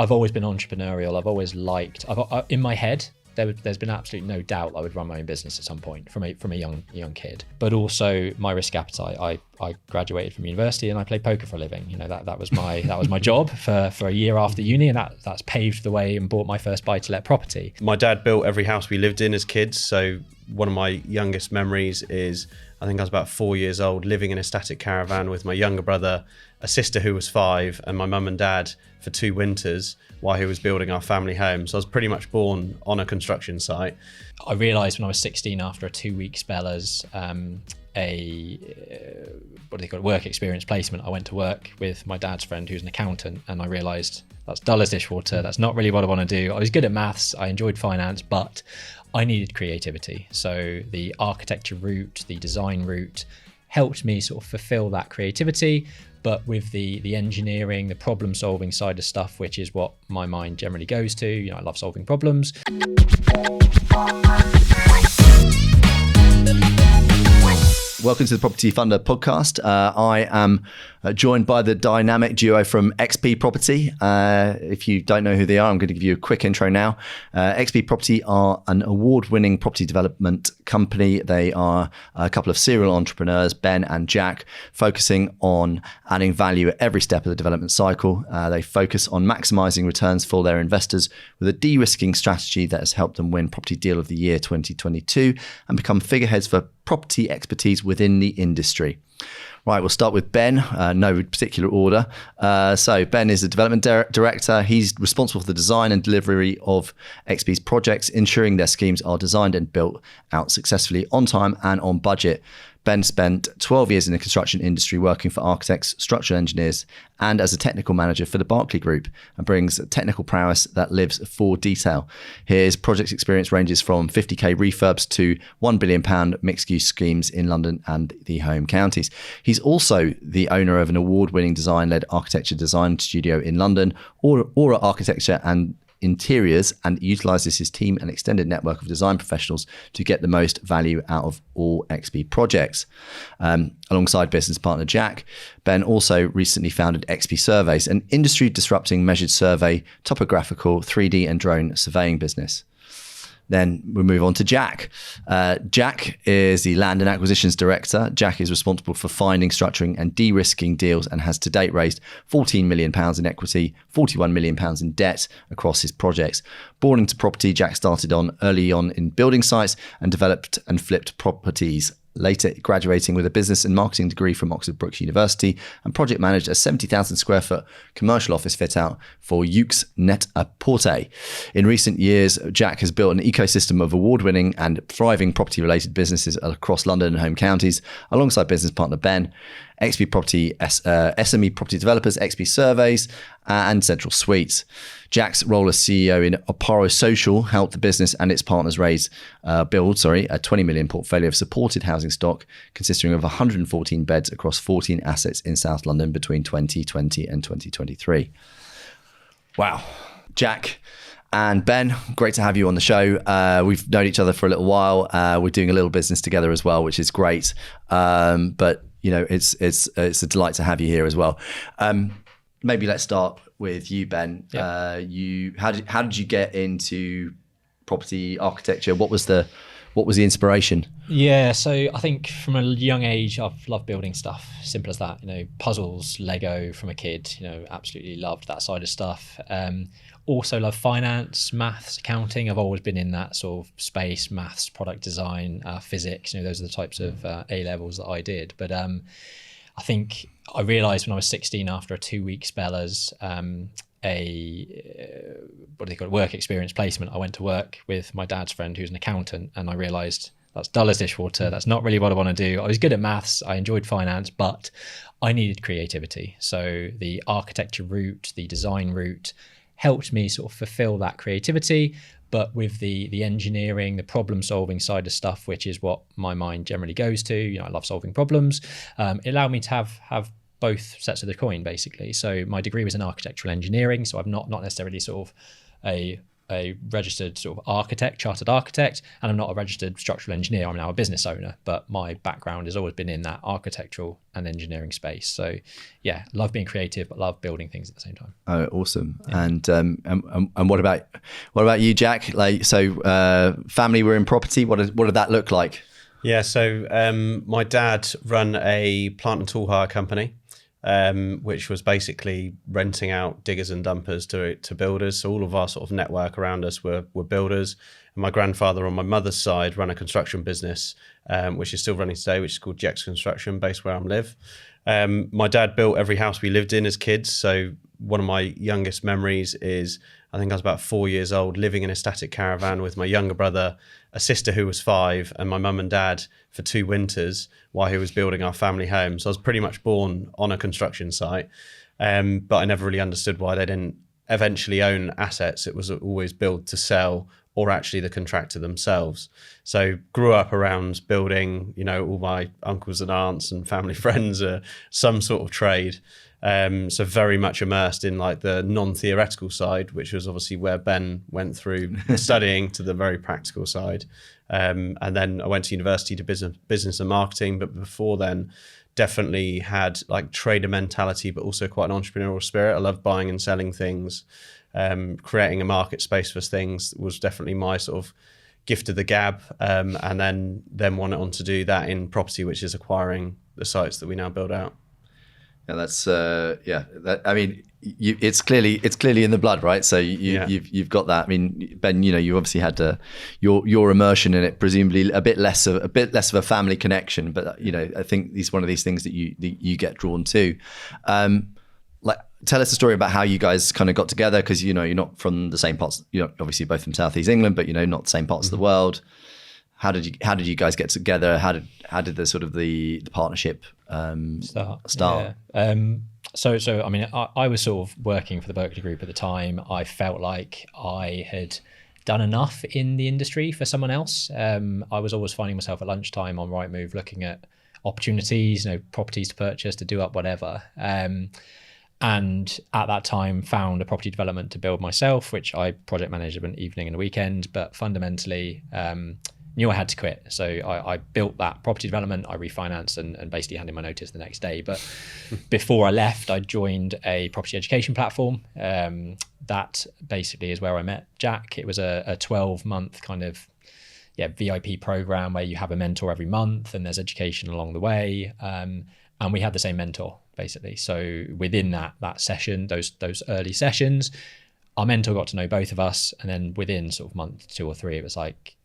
I've always been entrepreneurial. I've always liked. In my head, there's been absolutely no doubt I would run my own business at some point from a young kid. But also my risk appetite. I graduated from university and I played poker for a living. That was my job for a year after uni, and that's paved the way and bought my first buy-to-let property. My dad built every house we lived in as kids. So one of my youngest memories is, I think I was about 4 years old, living in a static caravan with my younger brother, a sister who was 5, and my mum and dad for 2 winters while he was building our family home. So I was pretty much born on a construction site. I realised when I was 16, after a 2-week spell as work experience placement, I went to work with my dad's friend who's an accountant, and I realised that's dull as dishwater. That's not really what I want to do. I was good at maths, I enjoyed finance, but I needed creativity. So the architecture route, the design route helped me sort of fulfill that creativity, but with the engineering, the problem solving side of stuff, which is what my mind generally goes to. I love solving problems. Welcome to the Property Funder podcast. I am joined by the dynamic duo from XP Property. If you don't know who they are, I'm going to give you a quick intro now. XP Property are an award-winning property development company. They are a couple of serial entrepreneurs, Ben and Jack, focusing on adding value at every step of the development cycle. They focus on maximizing returns for their investors with a de-risking strategy that has helped them win Property Deal of the Year 2022 and become figureheads for property expertise within the industry. Right, we'll start with Ben, no particular order. So Ben is a development director. He's responsible for the design and delivery of XP's projects, ensuring their schemes are designed and built out successfully on time and on budget. Ben spent 12 years in the construction industry working for architects, structural engineers, and as a technical manager for the Barclay Group, and brings technical prowess that lives for detail. His project experience ranges from 50k refurbs to £1 billion mixed-use schemes in London and the home counties. He's also the owner of an award-winning design-led architecture design studio in London, Aura Architecture and Interiors, and utilises his team and extended network of design professionals to get the most value out of all XP projects. Alongside business partner Jack, Ben also recently founded XP Surveys, an industry disrupting measured survey, topographical, 3D and drone surveying business. Then we'll move on to Jack. Jack is the Land and Acquisitions Director. Jack is responsible for finding, structuring and de-risking deals and has to date raised £14 million in equity, £41 million in debt across his projects. Born into property, Jack started early on in building sites and developed and flipped properties, later graduating with a business and marketing degree from Oxford Brookes University, and project managed a 70,000 square foot commercial office fit out for Yoox Net-a-Porter. In recent years, Jack has built an ecosystem of award-winning and thriving property-related businesses across London and home counties, alongside business partner Ben, XP Property, SME Property Developers, XP Surveys, and Central Suites. Jack's role as CEO in Oparo Social helped the business and its partners build a 20 million portfolio of supported housing stock consisting of 114 beds across 14 assets in South London between 2020 and 2023. Wow. Jack and Ben, great to have you on the show. We've known each other for a little while. We're doing a little business together as well, which is great. But it's a delight to have you here as well. Maybe let's start with you, Ben. Yep. How did you get into property architecture? What was the inspiration? Yeah, so I think from a young age, I've loved building stuff. Simple as that. Puzzles, Lego from a kid. Absolutely loved that side of stuff. Also love finance, maths, accounting. I've always been in that sort of space, maths, product design, physics. Those are the types of A levels that I did. But I think I realised when I was 16, after a 2-week spell as work experience placement, I went to work with my dad's friend who's an accountant, and I realised that's dull as dishwater. That's not really what I want to do. I was good at maths, I enjoyed finance, but I needed creativity. So the architecture route, the design route helped me sort of fulfill that creativity, but with the engineering, the problem solving side of stuff, which is what my mind generally goes to. I love solving problems. It allowed me to have both sets of the coin, basically. So my degree was in architectural engineering, so I'm not necessarily sort of a a registered sort of architect, chartered architect, and I'm not a registered structural engineer. I'm now a business owner, but my background has always been in that architectural and engineering space. So yeah, love being creative, but love building things at the same time. Oh, awesome. Yeah. And what about you, Jack? Like, so family were in property. What did that look like? Yeah, so my dad ran a plant and tool hire company, which was basically renting out diggers and dumpers to builders. So all of our sort of network around us were builders. And my grandfather on my mother's side ran a construction business, which is still running today, which is called Jex Construction, based where I live. My dad built every house we lived in as kids. So one of my youngest memories is, I think I was about 4 years old, living in a static caravan with my younger brother, a sister who was 5, and my mum and dad for 2 winters while he was building our family home. So I was pretty much born on a construction site, but I never really understood why they didn't eventually own assets. It was always build to sell, or actually the contractor themselves. So grew up around building, all my uncles and aunts and family friends are some sort of trade. So very much immersed in like the non-theoretical side, which was obviously where Ben went through studying, to the very practical side. And then I went to university to business and marketing, but before then definitely had like trader mentality, but also quite an entrepreneurial spirit. I love buying and selling things. Creating a market space for things was definitely my sort of gift of the gab. And then went on to do that in property, which is acquiring the sites that we now build out. Yeah, that's it's clearly in the blood, right? So you've got that. I mean, Ben, you obviously had your immersion in it, presumably a bit less of a family connection, but I think it's one of these things that you get drawn to. Tell us a story about how you guys kind of got together, because you're not from the same parts. You're obviously both from Southeast England, but not the same parts of the world. How did you guys get together? How did the sort of the partnership start? Yeah. So I mean, I was sort of working for the Berkeley Group at the time. I felt like I had done enough in the industry for someone else. I was always finding myself at lunchtime on Rightmove looking at opportunities, properties to purchase, to do up, whatever. And at that time found a property development to build myself, which I project managed an evening and a weekend, but fundamentally knew I had to quit. So I built that property development, I refinanced and basically handed my notice the next day. But before I left, I joined a property education platform. That basically is where I met Jack. It was a 12-month kind of VIP program where you have a mentor every month and there's education along the way. And we had the same mentor, basically. So within that session, those early sessions, our mentor got to know both of us. And then within sort of month 2 or 3, it was like,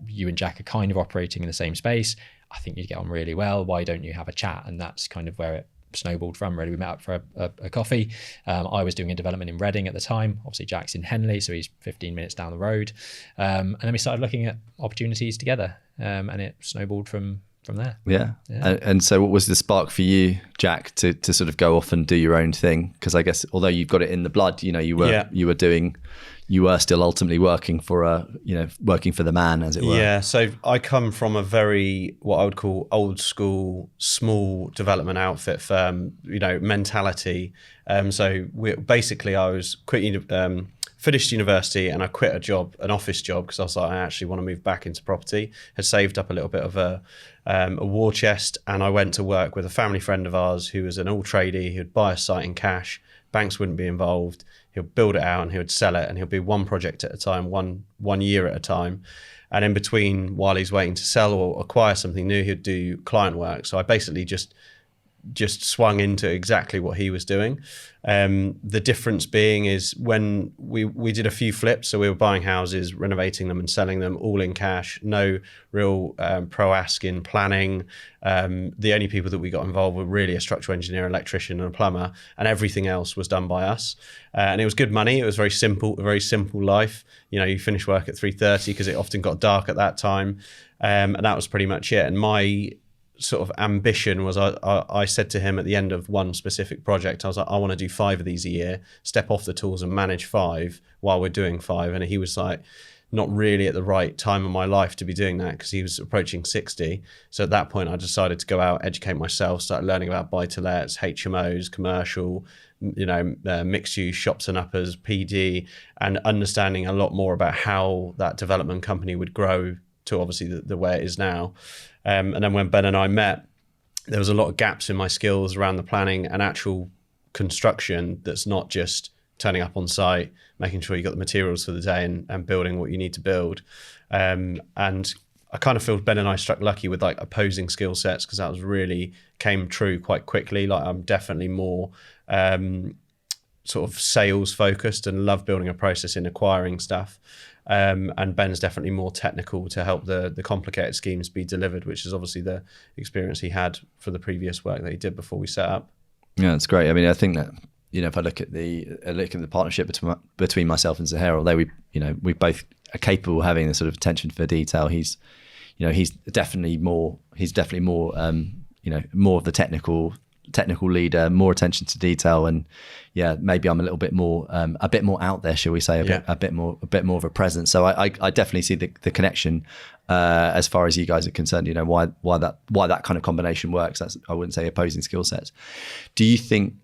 you and Jack are kind of operating in the same space. I think you'd get on really well. Why don't you have a chat? And that's kind of where it snowballed from, really. We met up for a coffee. I was doing a development in Reading at the time. Obviously, Jack's in Henley, so he's 15 minutes down the road. And then we started looking at opportunities together, and it snowballed from there. Yeah. And so what was the spark for you, Jack, to sort of go off and do your own thing? Because I guess although you've got it in the blood, you were still ultimately working for the man, as it were. Yeah. So I come from a very, what I would call old school, small development outfit firm, mentality. So I was finished university and I quit an office job, because I was like, I actually want to move back into property. Had saved up a little bit of a war chest, and I went to work with a family friend of ours who was an all tradie who'd buy a site in cash. Banks wouldn't be involved. He'll build it out and he would sell it, and he'll be one project at a time, one year at a time. And in between, while he's waiting to sell or acquire something new, he'd do client work. So I basically just swung into exactly what he was doing. The difference being is when we did a few flips, so we were buying houses, renovating them and selling them all in cash, no real prowess in planning. The only people that we got involved were really a structural engineer, electrician and a plumber, and everything else was done by us. And it was good money. It was a very simple life. You finish work at 3:30 because it often got dark at that time. And that was pretty much it. And my sort of ambition was, I said to him at the end of one specific project, I was like, I want to do 5 of these a year, step off the tools and manage 5 while we're doing 5. And he was like, not really at the right time of my life to be doing that, because he was approaching 60. So at that point, I decided to go out, educate myself, start learning about buy-to-lets, HMOs, commercial, mixed use, shops and uppers, PD, and understanding a lot more about how that development company would grow to obviously the way it is now. And then when Ben and I met, there was a lot of gaps in my skills around the planning and actual construction that's not just turning up on site, making sure you got the materials for the day and building what you need to build. And I kind of feel Ben and I struck lucky with like opposing skill sets, because that was really came true quite quickly. Like I'm definitely more sort of sales focused and love building a process in acquiring stuff. And Ben's definitely more technical to help the complicated schemes be delivered, which is obviously the experience he had for the previous work that he did before we set up. Yeah, that's great. I mean, I think that, if I look at the partnership between myself and Zahir, although we both are capable of having the sort of attention for detail, he's definitely more more of the technical leader, more attention to detail, and maybe I'm a little bit more out there, shall we say, a bit more of a presence. So I definitely see the connection as far as you guys are concerned. Why that kind of combination works. That's, I wouldn't say opposing skill sets. Do you think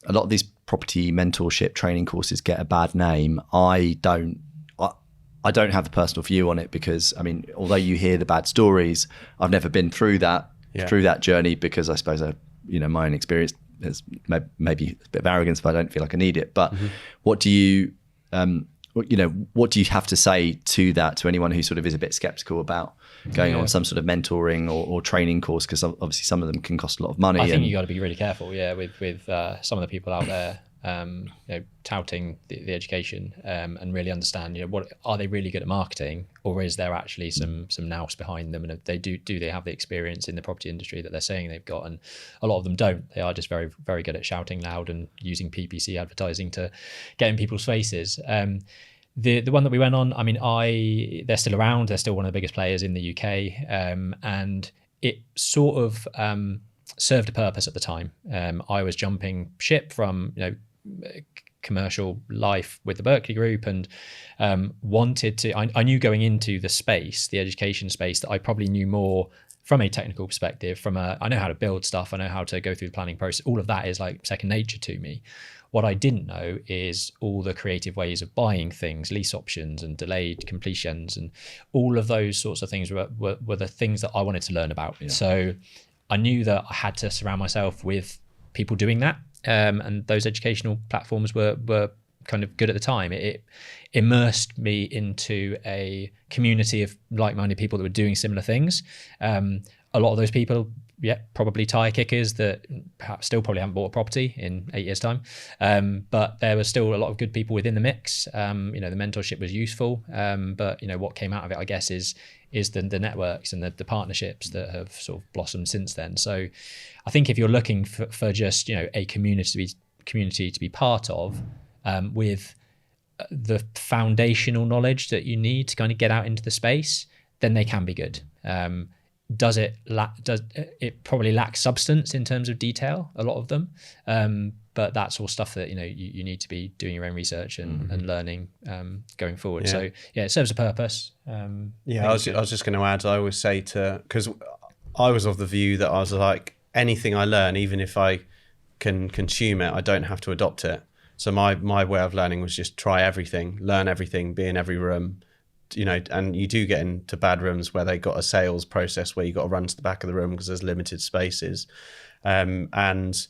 a lot of these property mentorship training courses get a bad name? I don't have a personal view on it, because I mean, although you hear the bad stories, I've never been through that journey, because I suppose my own experience is maybe a bit of arrogance if I don't feel like I need it. But what do you have to say to that, to anyone who sort of is a bit skeptical about going on some sort of mentoring or training course? Because obviously some of them can cost a lot of money. I think you got to be really careful, with some of the people out there touting the education, and really understand, what are they really good at marketing, or is there actually some nous behind them, and if they do they have the experience in the property industry that they're saying they've got? And a lot of them don't. They are just very, very good at shouting loud and using PPC advertising to get in people's faces. The one that we went on, I mean, they're still around. They're still one of the biggest players in the UK, and it sort of served a purpose at the time. I was jumping ship from commercial life with the Berkeley Group, and wanted to. I knew going into the education space, that I probably knew more from a technical perspective. I know how to build stuff. I know how to go through the planning process. All of that is like second nature to me. What I didn't know is all the creative ways of buying things, lease options and delayed completions, and all of those sorts of things were the things that I wanted to learn about. Yeah. So I knew that I had to surround myself with people doing that, and those educational platforms were kind of good at the time. It immersed me into a community of like-minded people that were doing similar things. A lot of those people, probably tire kickers that perhaps still probably haven't bought a property in 8 years' time. But there was still a lot of good people within the mix. The mentorship was useful. But what came out of it, I guess, is the networks and the partnerships that have sort of blossomed since then. So I think if you're looking for just, a community to be part of, with the foundational knowledge that you need to kind of get out into the space, then they can be good. Does it probably lacks substance in terms of detail, a lot of them, but that's all stuff that you need to be doing your own research and learning going forward. So it serves a purpose. I was just going to add, I always say because I was of the view that I was like, anything I learn, even if I can consume it, I don't have to adopt it. So my way of learning was just try everything, learn everything, be in every room. And you do get into bad rooms where they got a sales process where you got to run to the back of the room because there's limited spaces, and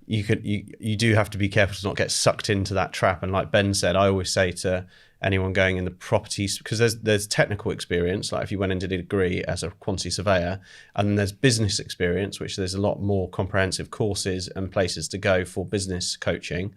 you do have to be careful to not get sucked into that trap. And like Ben said, I always say to anyone going in the properties, because there's technical experience, like if you went and did a degree as a quantity surveyor, and then there's business experience, which there's a lot more comprehensive courses and places to go for business coaching.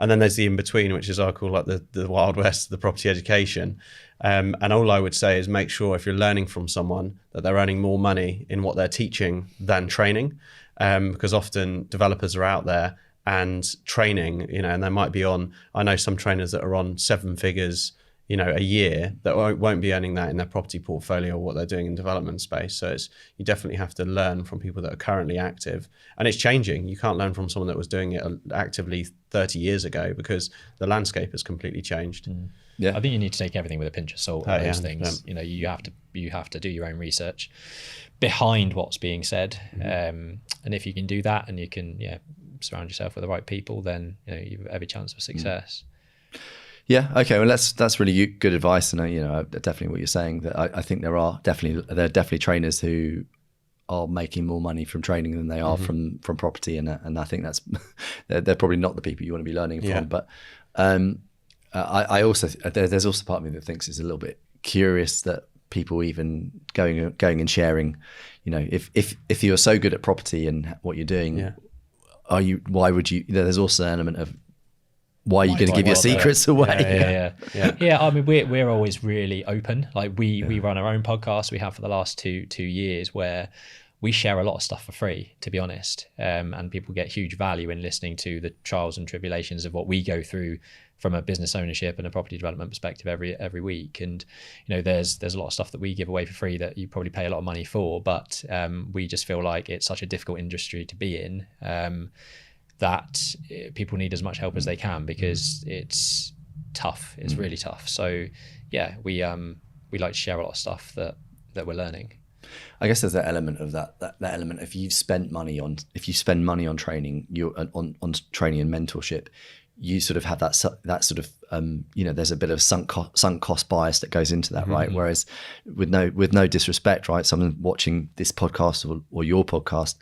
And then there's the in-between, which is I call like the Wild West, the property education. And all I would say is make sure if you're learning from someone that they're earning more money in what they're teaching than training. Because often developers are out there and training, and they might be on, I know some trainers that are on 7 figures, a year that won't be earning that in their property portfolio or what they're doing in development space. So you definitely have to learn from people that are currently active, and it's changing. You can't learn from someone that was doing it actively 30 years ago because the landscape has completely changed. Yeah, I think you need to take everything with a pinch of salt on those things. Yeah. You have to do your own research behind what's being said, and if you can do that and you can surround yourself with the right people, then you have every chance of success. Yeah. Okay. Well, that's really good advice, and definitely what you're saying. That I think there are definitely trainers who are making more money from training than they are from property, and I think that's they're probably not the people you want to be learning from. But I also there's also part of me that thinks it's a little bit curious that people even going and sharing. If you're so good at property and what you're doing, why would you? There's also an element of why are you going to give your secrets away? Yeah. I mean, we're always really open. Like we run our own podcast. We have for the last two years, where we share a lot of stuff for free, to be honest. And people get huge value in listening to the trials and tribulations of what we go through from a business ownership and a property development perspective every week. And there's a lot of stuff that we give away for free that you probably pay a lot of money for, but we just feel like it's such a difficult industry to be in. That people need as much help as they can, because it's tough. It's really tough. So we like to share a lot of stuff that we're learning. I guess there's that element of that element. If you spend money on training, on training and mentorship, you sort of have that sort of there's a bit of sunk cost bias that goes into that, right? Whereas with no disrespect, right? Someone watching this podcast or your podcast,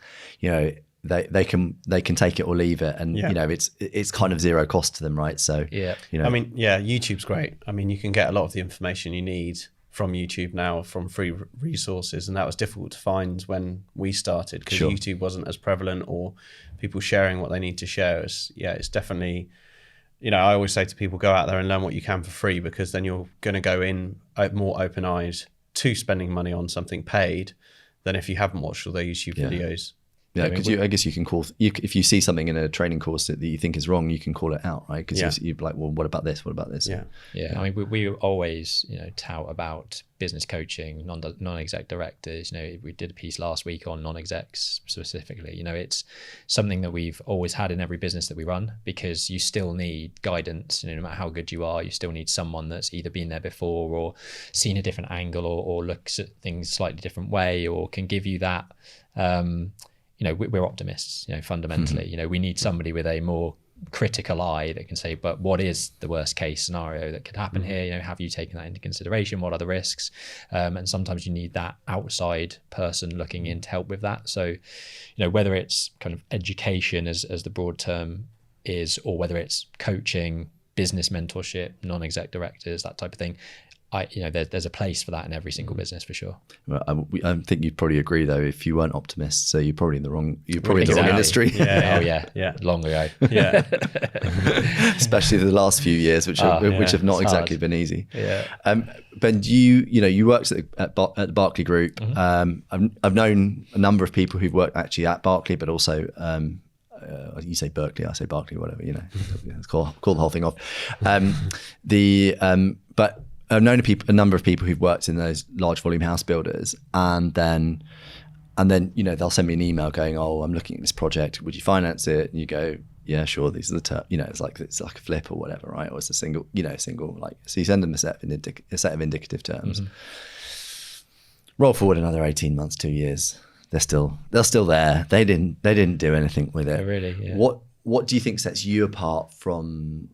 they can take it or leave it, and it's kind of zero cost to them, right? So I mean, YouTube's great. I mean, you can get a lot of the information you need from YouTube now, from free resources, and that was difficult to find when we started, because YouTube wasn't as prevalent, or people sharing what they need to share. It's definitely, I always say to people, go out there and learn what you can for free, because then you're going to go in more open-eyed to spending money on something paid than if you haven't watched all their YouTube videos. Yeah, because I guess you can if you see something in a training course that you think is wrong, you can call it out, right? Because you're like, well, what about this? What about this? Yeah. I mean, we always tout about business coaching, non-exec directors. We did a piece last week on non-execs specifically. It's something that we've always had in every business that we run, because you still need guidance. No matter how good you are, you still need someone that's either been there before, or seen a different angle, or looks at things slightly different way, or can give you that. We're optimists, fundamentally. We need somebody with a more critical eye that can say, but what is the worst case scenario that could happen here? Have you taken that into consideration? What are the risks? And sometimes you need that outside person looking in to help with that. So, whether it's kind of education as the broad term is, or whether it's coaching, business mentorship, non-exec directors, that type of thing, there's a place for that in every single business, for sure. Well, I think you'd probably agree, though, if you weren't optimists, so you're probably in the wrong industry. Long ago. Especially the last few years, which have not exactly been easy. Ben, you worked at the Barclay Group. I've known a number of people who've worked actually at Barclay, but also you say Berkeley, I say Barclay, whatever, let's call the whole thing off. But I've known a number of people who've worked in those large volume house builders, and then they'll send me an email going, "Oh, I'm looking at this project. Would you finance it?" And you go, "Yeah, sure. These are the terms." It's like a flip or whatever, right? Or it's a single. So you send them a set of indicative terms. Roll forward another 18 months, 2 years. They're still there. They didn't do anything with it. Oh, really? Yeah. What do you think sets you apart from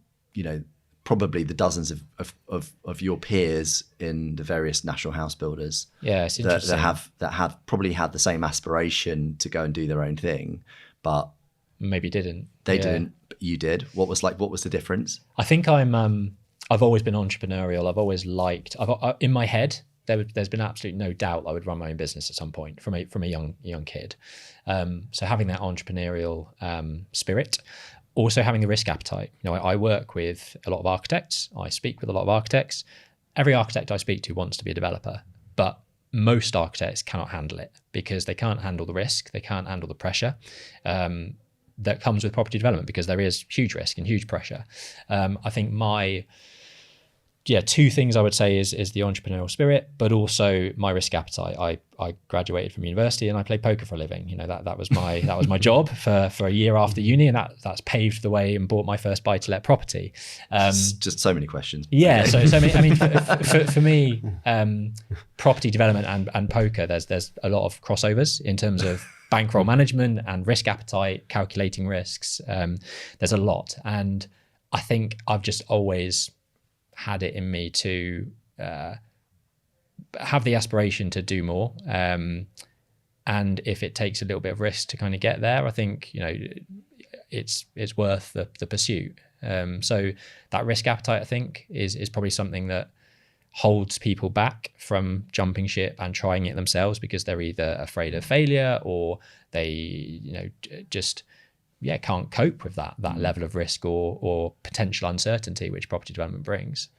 probably the dozens of your peers in the various national house builders it's interesting. that have probably had the same aspiration to go and do their own thing, but maybe didn't. They didn't, but you did. What was the difference? I think I've always been entrepreneurial. I've always liked, in my head, there's been absolutely no doubt I would run my own business at some point from a young kid. So having that entrepreneurial spirit, also having the risk appetite. I work with a lot of architects. I speak with a lot of architects. Every architect I speak to wants to be a developer, but most architects cannot handle it, because they can't handle the risk. They can't handle the pressure that comes with property development, because there is huge risk and huge pressure. I think my two things I would say is the entrepreneurial spirit, but also my risk appetite. I graduated from university and I played poker for a living. You know, that was my job for a year after uni, and that's paved the way and bought my first buy-to-let property. Just so many questions. Yeah, so I mean, for me, property development and poker, there's a lot of crossovers in terms of bankroll management and risk appetite, calculating risks. There's a lot, and I think I've just always had it in me to have the aspiration to do more, and if it takes a little bit of risk to kind of get there, I think it's worth the pursuit. So that risk appetite, I think, is probably something that holds people back from jumping ship and trying it themselves, because they're either afraid of failure or they just can't cope with that level of risk or potential uncertainty which property development brings.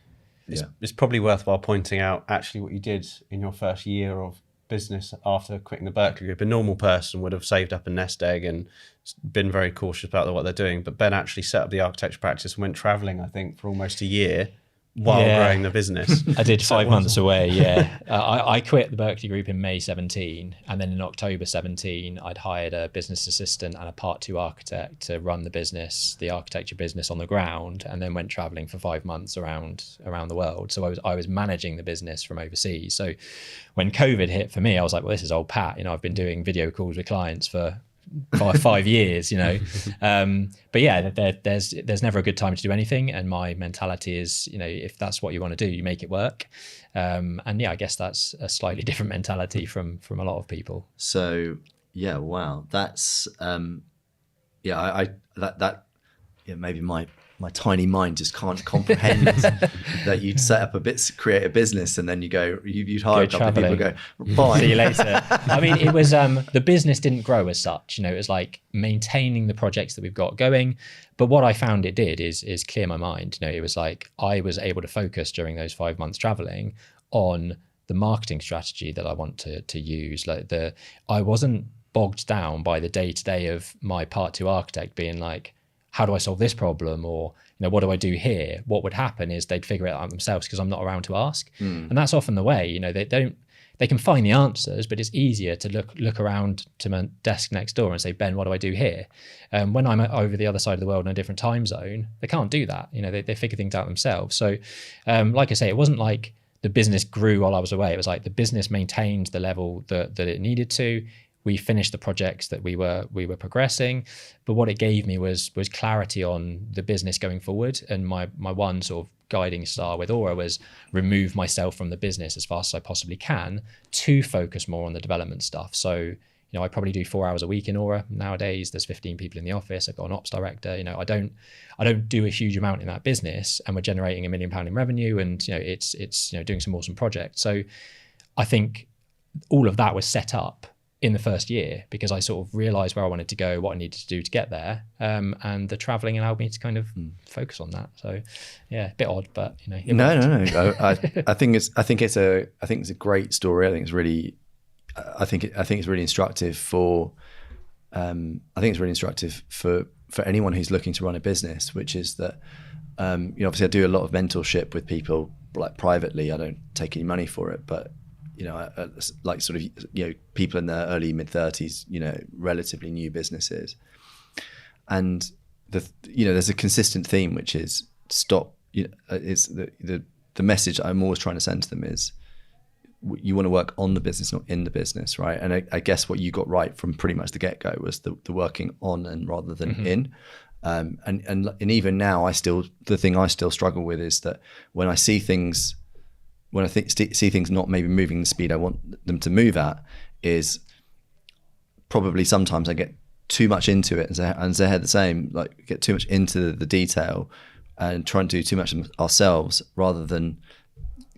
It's probably worthwhile pointing out actually what you did in your first year of business after quitting the Berkeley Group. A normal person would have saved up a nest egg and been very cautious about what they're doing, but Ben actually set up the architecture practice and went traveling, I think, for almost a year while growing the business. I did 5 months away. I quit the Berkeley Group in May 17, and then in October 17 I'd hired a business assistant and a part 2 architect to run the architecture business on the ground, and then went traveling for 5 months around the world. So I was managing the business from overseas. So when COVID hit for me, I was like, well, this is old Pat. I've been doing video calls with clients for 5 years, but yeah, there's never a good time to do anything, and my mentality is, if that's what you want to do, you make it work. And I guess that's a slightly different mentality from a lot of people. So wow, that's maybe my tiny mind just can't comprehend that you'd set up create a business, and then you'd hire a couple of people and go, bye. See you later. I mean, it was, the business didn't grow as such, it was like maintaining the projects that we've got going. But what I found it did is clear my mind. It was like I was able to focus during those 5 months traveling on the marketing strategy that I want to use. I wasn't bogged down by the day-to-day of my part 2 architect being like, how do I solve this problem? Or, what do I do here? What would happen is they'd figure it out themselves because I'm not around to ask. And that's often the way, they can find the answers, but it's easier to look around to my desk next door and say, Ben, what do I do here? When I'm over the other side of the world in a different time zone, they can't do that. They figure things out themselves. So like I say, it wasn't like the business grew while I was away. It was like the business maintained the level that it needed to. We finished the projects that we were progressing, but what it gave me was clarity on the business going forward. And my one sort of guiding star with Aura was remove myself from the business as fast as I possibly can to focus more on the development stuff. So, I probably do 4 hours a week in Aura nowadays. There's 15 people in the office. I've got an ops director. I don't do a huge amount in that business, and we're generating £1 million in revenue, and it's doing some awesome projects. So I think all of that was set up in the first year because I sort of realized where I wanted to go, what I needed to do to get there, and the traveling allowed me to kind of focus on that. So a bit odd, but No. I think it's a great story. I think it's really instructive for anyone who's looking to run a business, which is that obviously I do a lot of mentorship with people like privately. I don't take any money for it, but like sort of people in their early mid-30s, relatively new businesses, and there's a consistent theme, which is stop. It's the message I'm always trying to send to them is you want to work on the business, not in the business, right? And I guess what you got right from pretty much the get-go was the working on and rather than in. And even now, the thing I still struggle with is that when I see things. When I see things not maybe moving the speed I want them to move at, is probably sometimes I get too much into it, and Zahed the same, like get too much into the detail and try and do too much ourselves rather than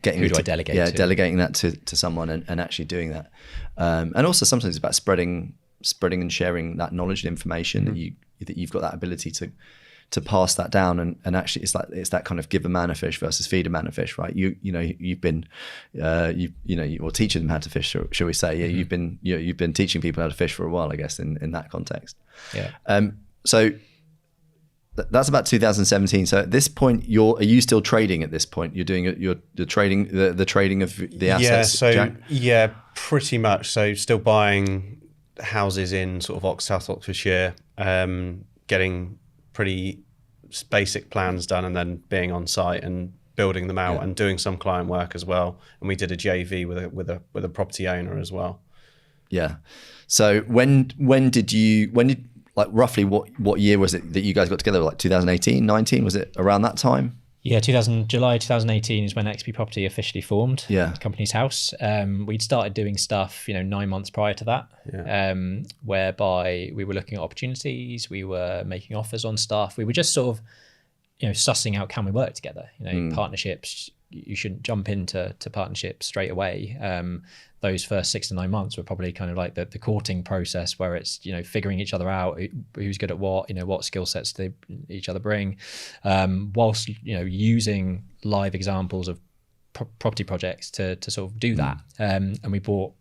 getting who do I delegate to? Delegating that to someone and actually doing that. And also sometimes it's about spreading and sharing that knowledge and information that you've got that ability to pass that down, and actually it's that kind of give a man a fish versus feed a man a fish, right? You've been or teaching them how to fish, shall we say? Yeah, you've been teaching people how to fish for a while, I guess, in that context. Yeah. So that's about 2017. So at this point, are you still trading at this point? You're doing the trading, the trading of the assets? Yeah, pretty much. So still buying houses in sort of South Oxfordshire, getting pretty basic plans done, and then being on site and building them out and doing some client work as well. And we did a JV with a property owner as well. Yeah. So when did like roughly what year was it that you guys got together? Like 2018, 19? Was it around that time? Yeah, July 2018 is when XP Property officially formed. Yeah. Company's house. We'd started doing stuff, 9 months prior to that, whereby we were looking at opportunities, we were making offers on stuff. We were just sort of, sussing out, can we work together? Partnerships, you shouldn't jump into partnerships straight away. Those first 6 to 9 months were probably kind of like the courting process, where it's figuring each other out, who's good at what, what skill sets they each other bring, whilst using live examples of property projects to sort of do that. And we bought,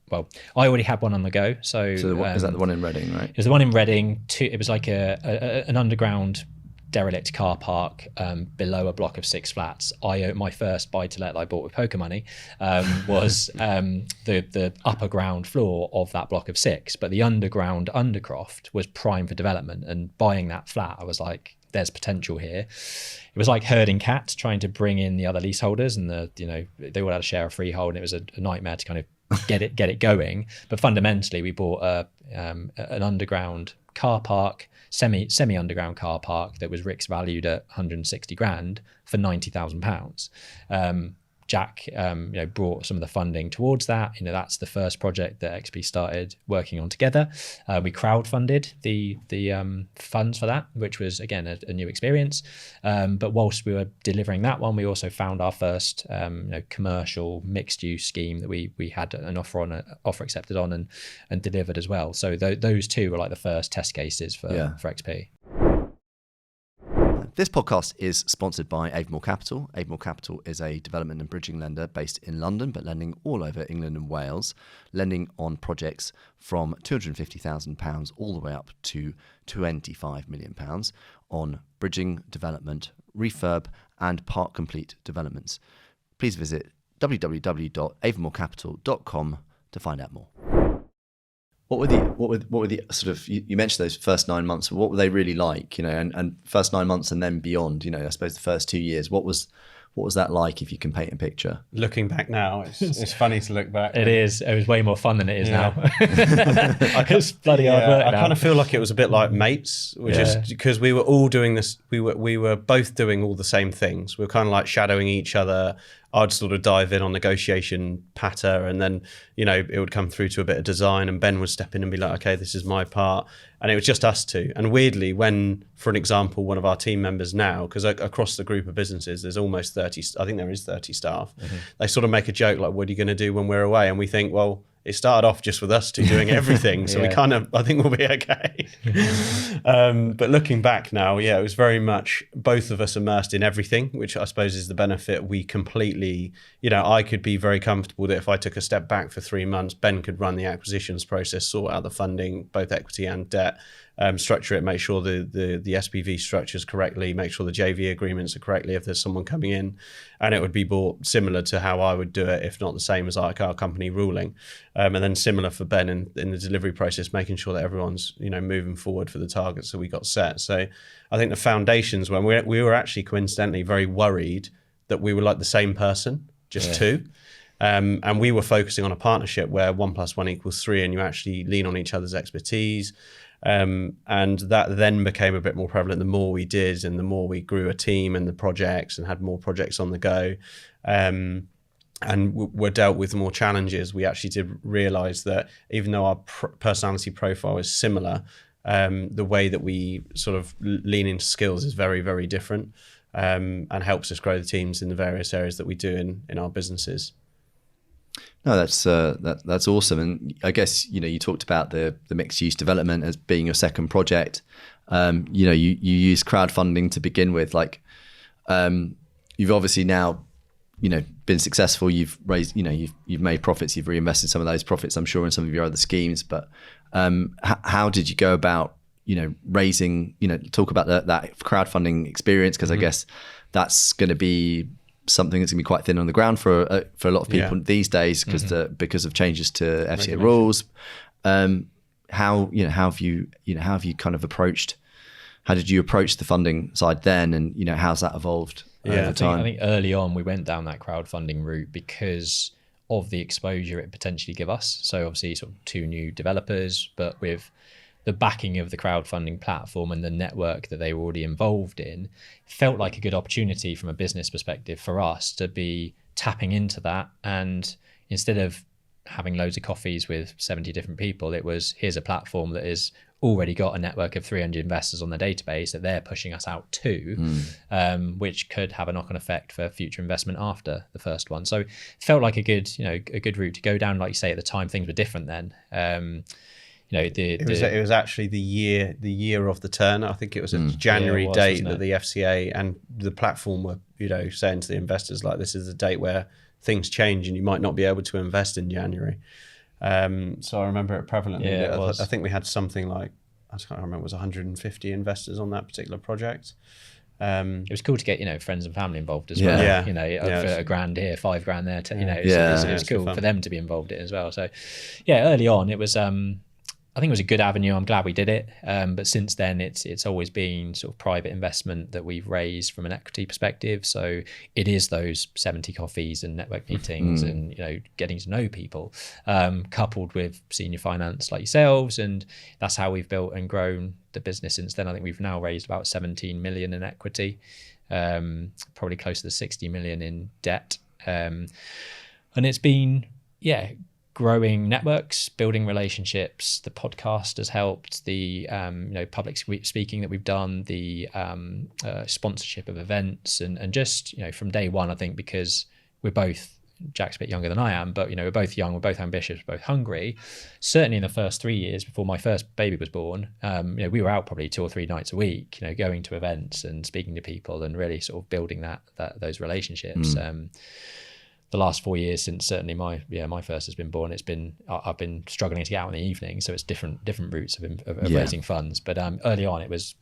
I already had one on the go. So is that the one in Reading, right? It was the one in Reading. It was like an underground derelict car park below a block of 6 flats. My first buy-to-let that I bought with poker money was the upper ground floor of that block of 6, but the underground undercroft was prime for development. And buying that flat, I was like, there's potential here. It was like herding cats, trying to bring in the other leaseholders, and they all had a share of freehold, and it was a nightmare to kind of get it going. But fundamentally, we bought an underground car park, semi underground car park that was Rick's valued at 160 grand for £90,000. Jack brought some of the funding towards that. That's the first project that XP started working on together. We crowdfunded the funds for that, which was again a new experience. But whilst we were delivering that one, we also found our first commercial mixed use scheme that we had an offer accepted on and delivered as well. So those two were like the first test cases for XP. This podcast is sponsored by Avamore Capital. Avamore Capital is a development and bridging lender based in London, but lending all over England and Wales, lending on projects from £250,000 all the way up to £25 million on bridging, development, refurb and part complete developments. Please visit www.avamorecapital.com to find out more. What were the sort of, you mentioned those first 9 months, what were they really like, and first 9 months and then beyond, I suppose the first 2 years, what was that like, if you can paint a picture? Looking back now, it's funny to look back. It is. It was way more fun than it is now. It's bloody hard work now. I kind of feel like it was a bit like mates, which is because we were all doing this. We were both doing all the same things. We were kind of like shadowing each other. I'd sort of dive in on negotiation patter, and then, it would come through to a bit of design, and Ben would step in and be like, okay, this is my part. And it was just us two. And weirdly, when, for an example, one of our team members now, because across the group of businesses, there's almost 30, I think there is 30 staff, they sort of make a joke like, what are you going to do when we're away? And we think, well, it started off just with us two doing everything. So we kind of, I think we'll be okay. But looking back now, it was very much both of us immersed in everything, which I suppose is the benefit. We completely, I could be very comfortable that if I took a step back for 3 months, Ben could run the acquisitions process, sort out the funding, both equity and debt, structure it, make sure the SPV structures correctly, make sure the JV agreements are correctly if there's someone coming in, and it would be bought similar to how I would do it, if not the same as like our company ruling. And then similar for Ben in the delivery process, making sure that everyone's moving forward for the targets that we got set. So I think the foundations, when we were actually coincidentally very worried that we were like the same person, just two. And we were focusing on a partnership where 1 + 1 = 3, and you actually lean on each other's expertise. And that then became a bit more prevalent the more we did, and the more we grew a team and the projects and had more projects on the go. And were dealt with more challenges. We actually did realize that even though our personality profile is similar, the way that we sort of lean into skills is very, very different, and helps us grow the teams in the various areas that we do in our businesses. No, that's awesome. And I guess, you talked about the mixed use development as being your second project. You use crowdfunding to begin with. Like, you've obviously now, been successful. You've raised, you've made profits. You've reinvested some of those profits, I'm sure, in some of your other schemes. But how did you go about, raising, talk about that crowdfunding experience, because I guess that's going to be something that's going to be quite thin on the ground for a lot of people these days, because of changes to FCA rules. How have you kind of approached? How did you approach the funding side then, and how's that evolved over time? I think early on we went down that crowdfunding route because of the exposure it potentially give us. So obviously sort of 2 new developers, but with the backing of the crowdfunding platform and the network that they were already involved in, felt like a good opportunity from a business perspective for us to be tapping into that. And instead of having loads of coffees with 70 different people, it was, here's a platform that is already got a network of 300 investors on the database that they're pushing us out to, which could have a knock-on effect for future investment after the first one. So it felt like a good route to go down. Like you say, at the time things were different then. It was actually the year of the turn. I think it was a January date that the FCA and the platform were saying to the investors, like, this is the date where things change and you might not be able to invest in January. So I remember it prevalently. I think we had something like, I can't remember, it was 150 investors on that particular project. It was cool to get friends and family involved as well. For $1,000 here, $5,000 there. It was cool for them to be involved in it as well. So early on it was I think it was a good avenue. I'm glad we did it. But since then, it's always been sort of private investment that we've raised from an equity perspective. So it is those 70 coffees and network meetings and getting to know people, coupled with senior finance like yourselves, and that's how we've built and grown the business since then. I think we've now raised about 17 million in equity, probably close to 60 million in debt, and it's been growing networks, building relationships. The podcast has helped, the public speaking that we've done, the sponsorship of events, and just from day one, I think, because we're both, Jack's a bit younger than I am, but we're both young, we're both ambitious, we're both hungry. Certainly in the first 3 years before my first baby was born, we were out probably 2 or 3 nights a week, going to events and speaking to people and really sort of building those relationships. The last 4 years since certainly my first has been born, I've been struggling to get out in the evening, so it's different routes of raising funds. But early on, it was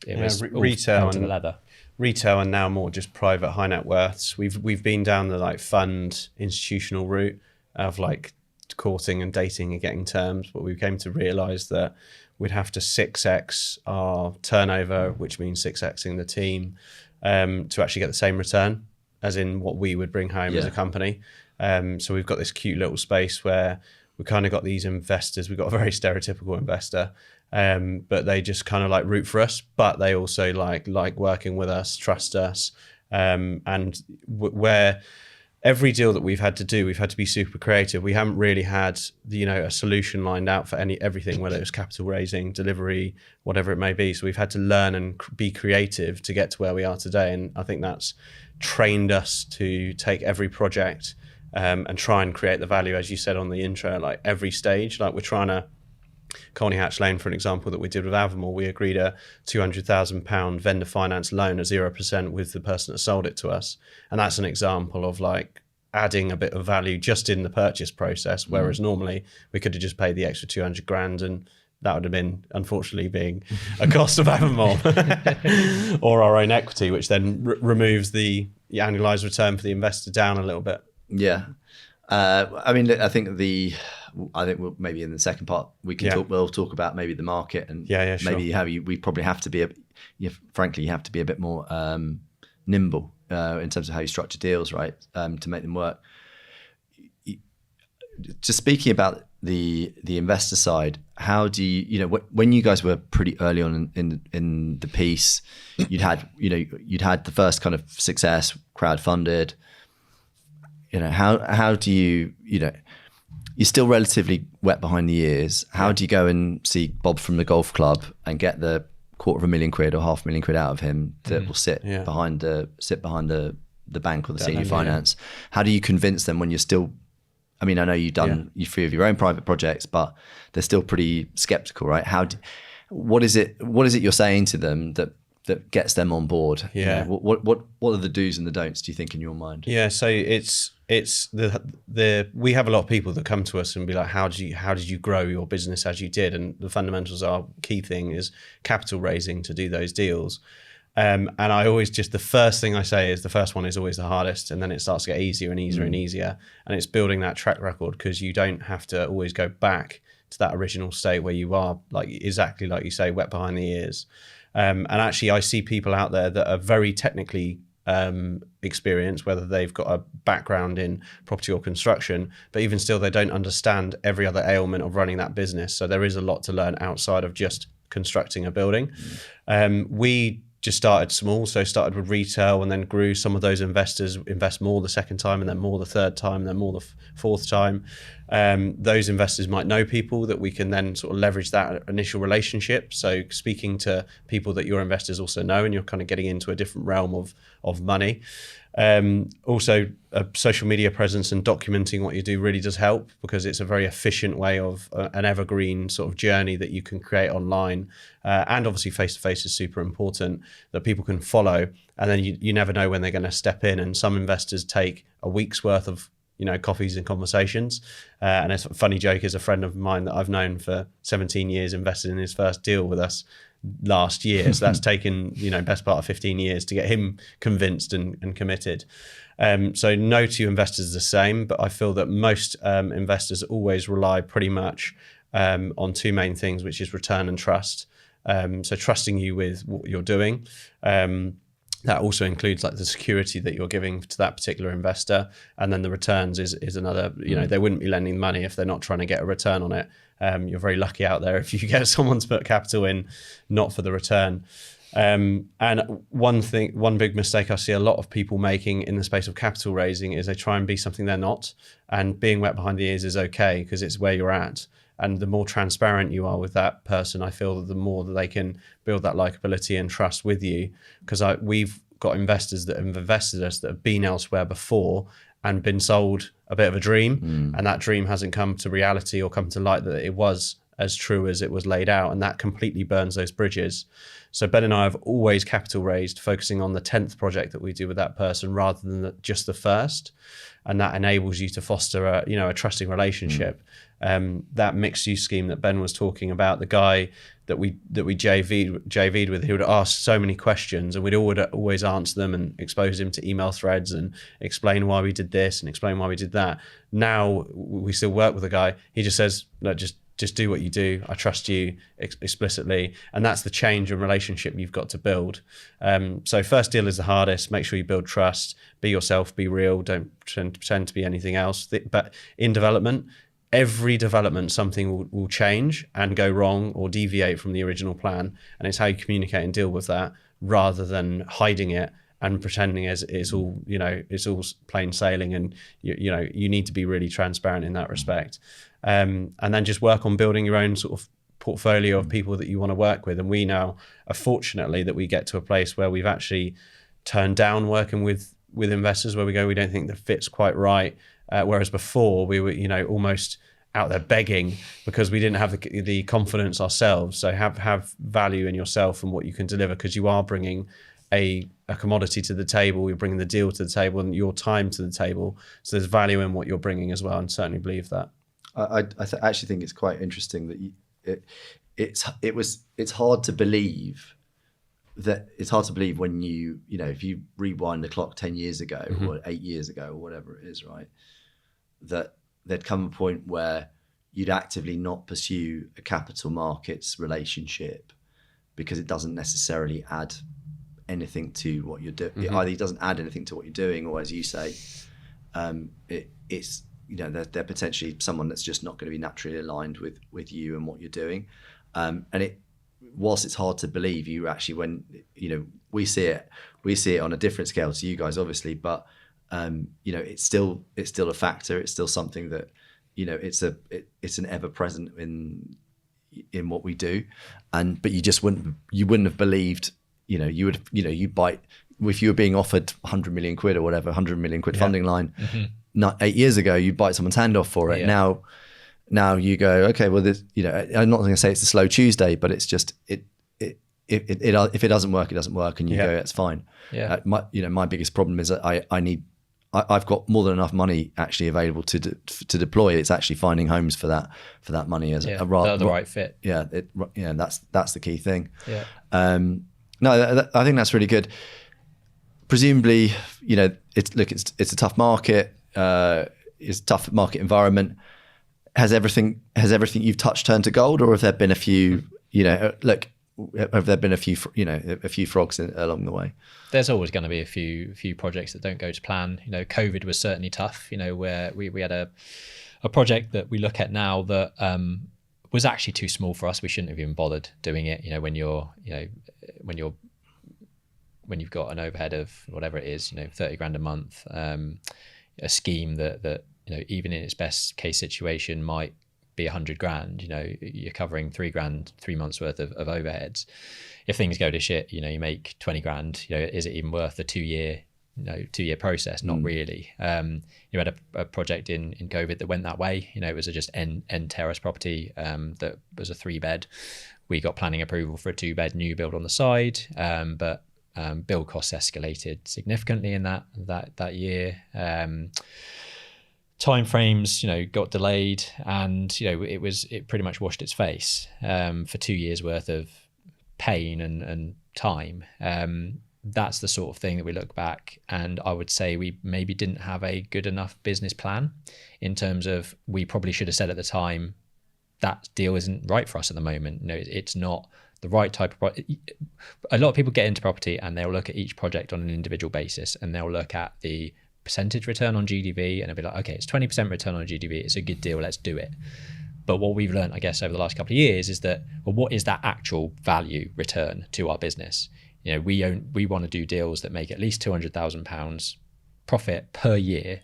retail to the leather. Retail, and now more just private high net worths. We've been down the like fund institutional route of like courting and dating and getting terms, but we came to realise that we'd have to 6x our turnover, which means 6xing the team, to actually get the same return as in what we would bring home as a company. So we've got this cute little space where we kind of got these investors. We've got a very stereotypical investor, but they just kind of like root for us, but they also like working with us, trust us. And where every deal that we've had to do, we've had to be super creative. We haven't really had a solution lined out for everything, whether it was capital raising, delivery, whatever it may be. So we've had to learn and be creative to get to where we are today. And I think that's trained us to take every project and try and create the value, as you said on the intro, like every stage. Like we're trying to, Colney Hatch Lane, for an example, that we did with Avamore, we agreed a £200,000 vendor finance loan at 0% with the person that sold it to us. And that's an example of like adding a bit of value just in the purchase process, whereas normally we could have just paid the extra 200 grand and that would have been, unfortunately, being a cost of Avamore or our own equity, which then removes the annualized return for the investor down a little bit. Yeah. I mean, I think we'll, maybe in the second part we can we'll talk about maybe the market and sure. maybe we probably have to be frankly you have to be a bit more nimble in terms of how you structure deals, right, to make them work. Just speaking about the investor side, how do you when you guys were pretty early on in the piece, you'd had the first kind of success, crowdfunded. How do you you're still relatively wet behind the ears. How do you go and see Bob from the golf club and get the £250,000 or £500,000 out of him that will sit behind the bank or the senior finance? How do you convince them when you're still? I mean, I know you've done 3 of your own private projects, but they're still pretty skeptical, right? What is it you're saying to them that gets them on board? Yeah. What are the do's and the don'ts, do you think, in your mind? Yeah, so it's it's we have a lot of people that come to us and be like, how did you grow your business as you did? And the fundamentals, our key thing is capital raising to do those deals. And I always the first thing I say is the first one is always the hardest, and then it starts to get easier and easier and easier. And it's building that track record, because you don't have to always go back to that original state where you are, like exactly like you say, wet behind the ears. And actually I see people out there that are very technically experienced, whether they've got a background in property or construction, but even still they don't understand every other ailment of running that business. So there is a lot to learn outside of just constructing a building. We just started small, so started with retail and then grew. Some of those investors invest more the second time, and then more the third time, and then more the fourth time. Those investors might know people that we can then sort of leverage that initial relationship. So speaking to people that your investors also know, and you're kind of getting into a different realm of money. Also, a social media presence and documenting what you do really does help, because it's a very efficient way of an evergreen sort of journey that you can create online. And obviously face-to-face is super important, that people can follow, and then you never know when they're going to step in. And some investors take a week's worth of coffees and conversations. And a funny joke is a friend of mine that I've known for 17 years invested in his first deal with us last year. So that's taken, best part of 15 years to get him convinced and committed. So no two investors are the same, but I feel that most investors always rely pretty much on two main things, which is return and trust. So trusting you with what you're doing. That also includes like the security that you're giving to that particular investor. And then the returns is another, they wouldn't be lending money if they're not trying to get a return on it. You're very lucky out there if you get someone to put capital in, not for the return. And one big mistake I see a lot of people making in the space of capital raising is they try and be something they're not. And being wet behind the ears is okay, because it's where you're at. And the more transparent you are with that person, I feel that the more that they can build that likability and trust with you. Because we've got investors that have invested us that have been elsewhere before and been sold a bit of a dream, and that dream hasn't come to reality or come to light that it was as true as it was laid out, and that completely burns those bridges. So Ben and I have always capital raised focusing on the 10th project that we do with that person rather than just the first, and that enables you to foster a trusting relationship. That mixed use scheme that Ben was talking about, the guy that we JV'd with, he would ask so many questions, and we'd always answer them and expose him to email threads and explain why we did this and explain why we did that. Now we still work with the guy. He just says, no, just do what you do. I trust you explicitly. And that's the change in relationship you've got to build. So first deal is the hardest. Make sure you build trust, be yourself, be real. Don't pretend to be anything else. But in development, every development, something will change and go wrong or deviate from the original plan. And it's how you communicate and deal with that, rather than hiding it and pretending as it's all, it's all plain sailing. And you need to be really transparent in that respect. And then just work on building your own sort of portfolio of people that you want to work with. And we now are fortunately that we get to a place where we've actually turned down working with investors where we don't think the fit's quite right. Whereas before we were, almost out there begging because we didn't have the confidence ourselves. So have value in yourself and what you can deliver, because you are bringing a commodity to the table. You're bringing the deal to the table and your time to the table. So there's value in what you're bringing as well, and certainly believe that. I actually think it's quite interesting that it's hard to believe that when if you rewind the clock 10 years ago or 8 years ago or whatever it is, right, that there'd come a point where you'd actively not pursue a capital markets relationship because it doesn't necessarily add anything to what you're doing. Either it doesn't add anything to what you're doing, or as you say, it's they're potentially someone that's just not going to be naturally aligned with you and what you're doing. And whilst it's hard to believe, you actually, when we see it on a different scale to you guys, obviously, but it's still a factor. It's still something that it's an ever present in what we do. But you wouldn't have believed. You'd bite if you were being offered 100 million quid or whatever, 100 million quid funding line. Not 8 years ago, you'd bite someone's hand off for it. Yeah. Now you go, okay, well, I'm not going to say it's a slow Tuesday, but it's just if it doesn't work, it doesn't work, and you go, that's fine. Yeah. My biggest problem is that I need I've got more than enough money actually available to deploy. It's actually finding homes for that money as the right fit. Yeah, that's the key thing. Yeah. I think that's really good. Presumably, it's a tough market. It's a tough market environment. Has everything you've touched turned to gold, or have there been a few? Have there been a few frogs along the way? There's always going to be a few projects that don't go to plan. COVID was certainly tough. Where we had a project that we look at now that was actually too small for us. We shouldn't have even bothered doing it. When you've got an overhead of whatever it is, 30 grand a month, a scheme that even in its best case situation might be 100 grand, you're covering 3 grand, 3 months worth of overheads. If things go to shit, you make 20 grand, is it even worth the 2 year process? Not really. You had a project in COVID that went that way. It was just end terrace property that was a 3-bed. We got planning approval for a 2-bed new build on the side, but build costs escalated significantly in that year. Timeframes, got delayed, and it pretty much washed its face for 2 years worth of pain and time. That's the sort of thing that we look back, and I would say we maybe didn't have a good enough business plan in terms of, we probably should have said at the time, that deal isn't right for us at the moment. It's not the right type of a lot of people get into property and they'll look at each project on an individual basis, and they'll look at the percentage return on GDV and it'll be like, okay, it's 20% return on GDV, it's a good deal, let's do it. But what we've learned, I guess, over the last couple of years is that, well, what is that actual value return to our business? We want to do deals that make at least £200,000 profit per year,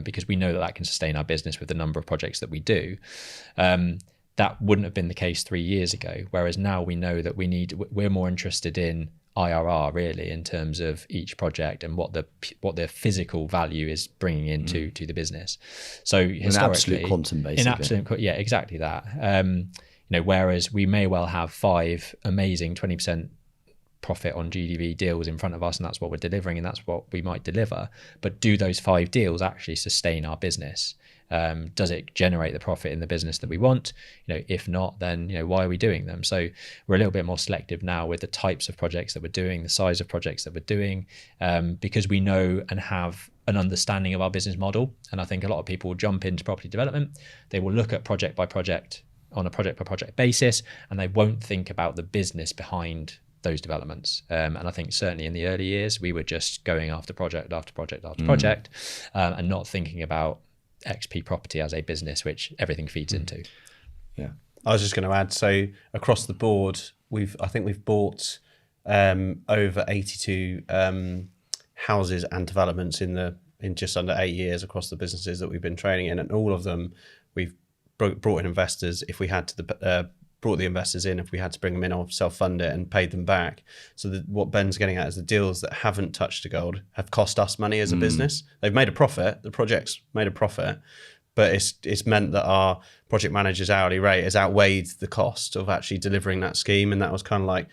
because we know that can sustain our business with the number of projects that we do. That wouldn't have been the case 3 years ago. Whereas now we know that we're more interested in IRR, really, in terms of each project and what the physical value is bringing into to the business. So historically, an absolute quantum, basically. Yeah, exactly that. Whereas we may well have 5 amazing 20% profit on GDV deals in front of us, and that's what we're delivering, and that's what we might deliver. But do those 5 deals actually sustain our business? Does it generate the profit in the business that we want? If not, then why are we doing them? So we're a little bit more selective now with the types of projects that we're doing, the size of projects that we're doing, because we know and have an understanding of our business model. And I think a lot of people will jump into property development. They will look at project by project on a project by project basis, and they won't think about the business behind those developments. And I think certainly in the early years, we were just going after project after project after project, and not thinking about XP Property as a business, which everything feeds into. Yeah, I was just going to add, so across the board, I think we've bought over 82 houses and developments in just under 8 years across the businesses that we've been training in, and all of them we've brought in investors if we had to brought the investors in if we had to bring them in or self-fund it, and paid them back. So what Ben's getting at is the deals that haven't touched the gold have cost us money as a business. They've made a profit, the project's made a profit, but it's meant that our project manager's hourly rate has outweighed the cost of actually delivering that scheme. And that was kind of like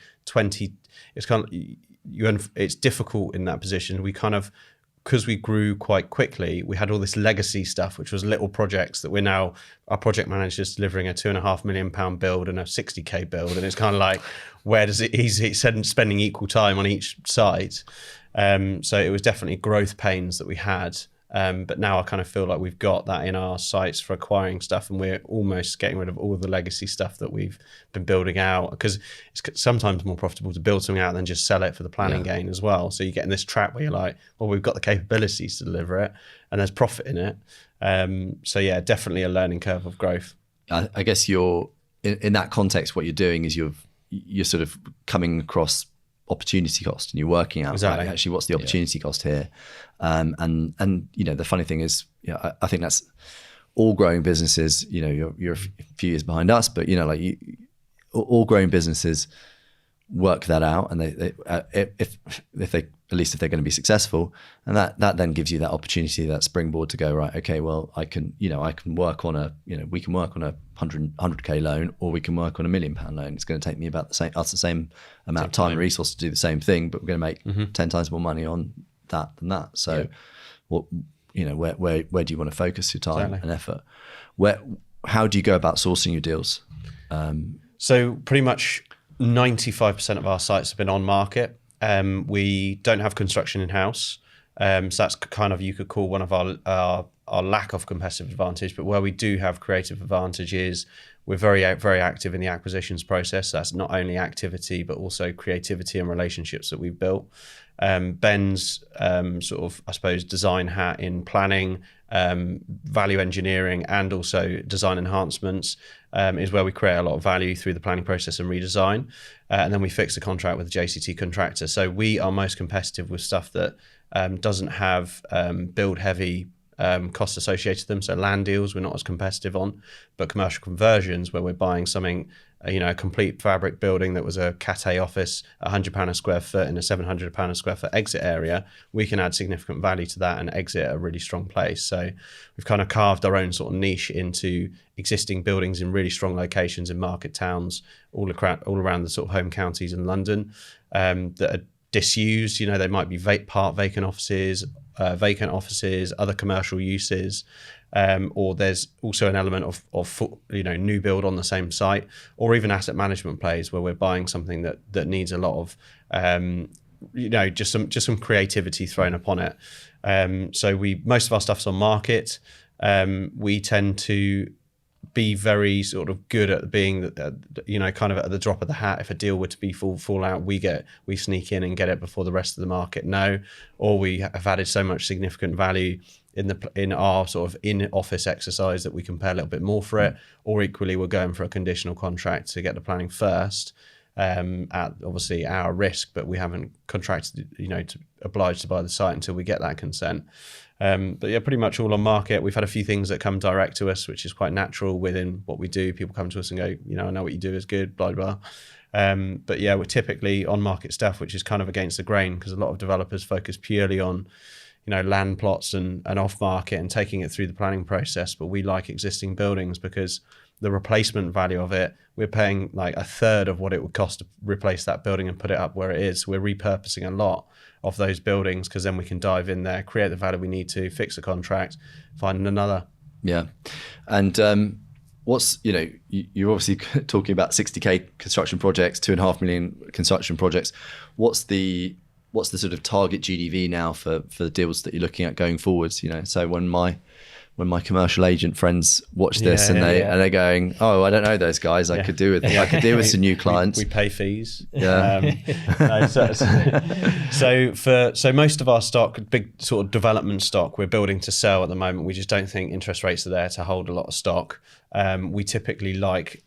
it's difficult in that position. We kind of, because we grew quite quickly, we had all this legacy stuff, which was little projects that our project manager's delivering a £2.5 million build and a 60k build. And it's kind of like, where does he's spending equal time on each site. So it was definitely growth pains that we had. But now I kind of feel like we've got that in our sights for acquiring stuff, and we're almost getting rid of all of the legacy stuff that we've been building out, because it's sometimes more profitable to build something out than just sell it for the planning gain as well. So you get in this trap where you're like, well, we've got the capabilities to deliver it and there's profit in it. So yeah, definitely a learning curve of growth. I guess you're in that context, what you're doing is you're sort of coming across opportunity cost, and you're working out exactly. Actually what's the opportunity cost here, and the funny thing is, I think that's all growing businesses. You're a few years behind us, but all growing businesses work that out, and they if they're going to be successful, and that then gives you that opportunity, that springboard to go, right, okay, well, I can work on we can work on a 100k loan, or we can work on £1 million loan. It's going to take me about the same amount of time and resource to do the same thing, but we're going to make 10 times more money on that than that. So what, where do you want to focus your time Exactly. and effort? How do you go about sourcing your deals? So pretty much 95% of our sites have been on market. We don't have construction in-house. So that's kind of, you could call one of our lack of competitive advantage. But where we do have creative advantage is we're very active in the acquisitions process. That's not only activity, but also creativity and relationships that we've built. Ben's sort of, I suppose, design hat in planning, value engineering, and also design enhancements is where we create a lot of value through the planning process and redesign. And then we fix the contract with the JCT contractor. So we are most competitive with stuff that doesn't have build heavy costs associated with them. So land deals we're not as competitive on, but commercial conversions where we're buying something, a complete fabric building that was a Cat A office, £100 a square foot in a £700 a square foot exit area, we can add significant value to that and exit a really strong place. So we've kind of carved our own sort of niche into existing buildings in really strong locations in market towns all around the sort of home counties in London that are disused. They might be part vacant offices, other commercial uses, or there's also an element of new build on the same site, or even asset management plays where we're buying something that needs a lot of just some creativity thrown upon it. So most of our stuff's on market. We tend to be very sort of good at being, kind of at the drop of the hat. If a deal were to be fall out, we sneak in and get it before the rest of the market know, or we have added so much significant value in our sort of in-office exercise that we can pay a little bit more for it, or equally we're going for a conditional contract to get the planning first at obviously our risk, but we haven't contracted, to obliged to buy the site until we get that consent. But yeah, pretty much all on market. We've had a few things that come direct to us, which is quite natural within what we do. People come to us and go, I know what you do is good, blah, blah. But yeah, we're typically on market stuff, which is kind of against the grain because a lot of developers focus purely on, land plots and off market and taking it through the planning process. But we like existing buildings because the replacement value of it, we're paying like a third of what it would cost to replace that building and put it up where it is. We're repurposing a lot of those buildings because then we can dive in there, create the value we need to, fix the contract, find another. Yeah. And what's, you're obviously talking about 60k construction projects, 2.5 million construction projects. What's the sort of target GDV now for the deals that you're looking at going forwards? So when my commercial agent friends watch this and they're going, oh, I don't know those guys. I could do with some new clients. We pay fees. Yeah. So most of our stock, big sort of development stock, we're building to sell at the moment. We just don't think interest rates are there to hold a lot of stock. We typically like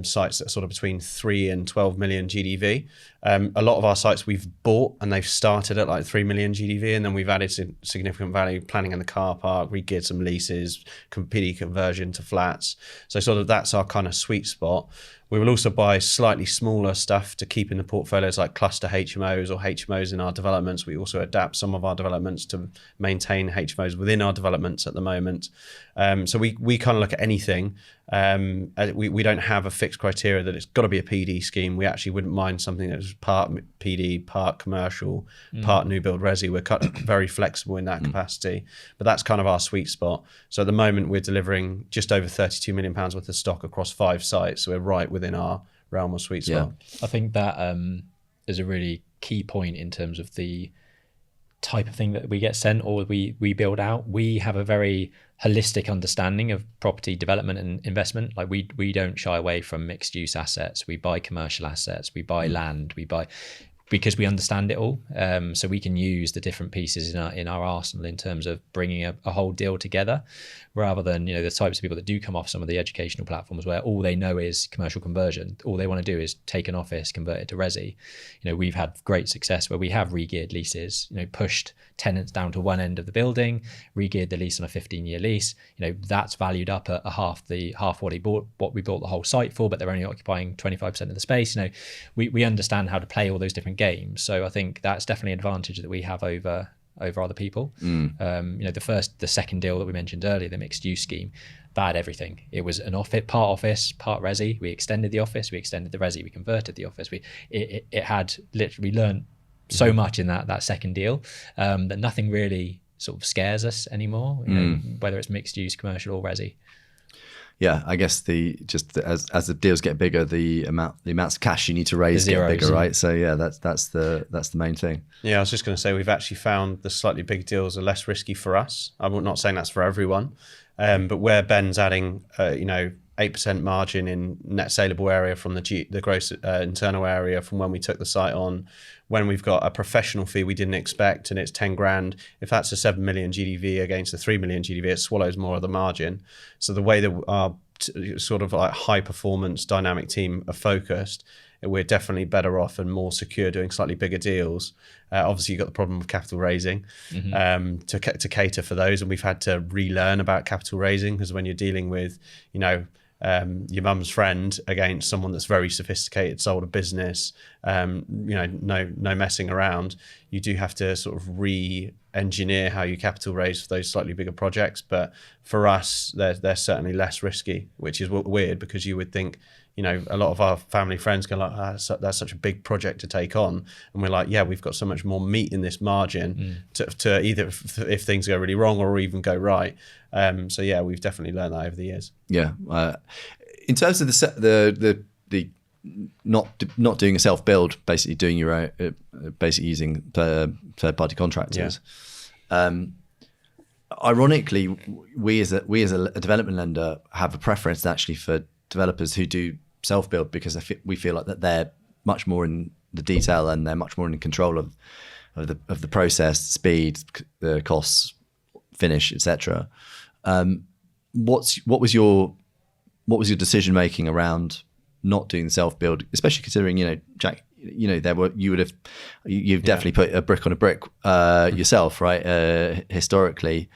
sites that are sort of between 3 and 12 million GDV. A lot of our sites we've bought and they've started at like 3 million GDV, and then we've added significant value, planning in the car park, re-geared some leases, PD conversion to flats. So sort of that's our kind of sweet spot. We will also buy slightly smaller stuff to keep in the portfolios, like cluster HMOs or HMOs in our developments. We also adapt some of our developments to maintain HMOs within our developments at the moment. So we kind of look at anything. We don't have a fixed criteria that it's got to be a PD scheme. We actually wouldn't mind something that was part PD, part commercial, part new build resi. We're very flexible in that capacity, but that's kind of our sweet spot. So at the moment we're delivering just over £32 million worth of stock across 5 sites. So we're right within our realm of sweet spot. I think that is a really key point in terms of the type of thing that we get sent or we build out. We have a very holistic understanding of property development and investment. Like we don't shy away from mixed use assets. We buy commercial assets, we buy land, we buy because we understand it all. So we can use the different pieces in our arsenal in terms of bringing a whole deal together, rather than, the types of people that do come off some of the educational platforms where all they know is commercial conversion. All they want to do is take an office, convert it to resi. We've had great success where we have re-geared leases, pushed tenants down to one end of the building, re-geared the lease on a 15-year lease. That's valued up at half what we bought the whole site for, but they're only occupying 25% of the space. We understand how to play all those different games. So I think that's definitely an advantage that we have over other people. The second deal that we mentioned earlier, the mixed use scheme, that had everything. It was an part office, part resi. We extended the office, we extended the resi, we converted the office. It had literally learned so much in that second deal that nothing really sort of scares us anymore, you know, whether it's mixed use, commercial or resi. Yeah, I guess as the deals get bigger, the amounts of cash you need to raise get bigger, right? So yeah, that's the main thing. Yeah, I was just going to say we've actually found the slightly big deals are less risky for us. I'm not saying that's for everyone, but where Ben's adding, 8% margin in net saleable area from the gross internal area from when we took the site on, when we've got a professional fee we didn't expect and it's 10 grand, if that's a 7 million GDV against a 3 million GDV, it swallows more of the margin. So the way that our sort of like high performance dynamic team are focused, we're definitely better off and more secure doing slightly bigger deals. Obviously, you've got the problem of capital raising to cater for those. And we've had to relearn about capital raising, because when you're dealing with, your mum's friend against someone that's very sophisticated, sold a business, no messing around, you do have to sort of re-engineer how you capital raise for those slightly bigger projects. But for us, they're certainly less risky, which is weird, because you would think, a lot of our family friends go like, that's such a big project to take on. And we're like, yeah, we've got so much more meat in this margin to either if things go really wrong or even go right. So yeah, we've definitely learned that over the years. Yeah. In terms of the not doing a self build, basically doing your own, basically using third party contractors. Yeah. Ironically, we as a development lender have a preference actually for developers who do self build, because we feel like that they're much more in the detail and they're much more in control of the process, speed, the costs, finish, etc. What was your decision making around not doing self build, especially considering Jack, you've definitely put a brick on a brick yourself, right? Historically,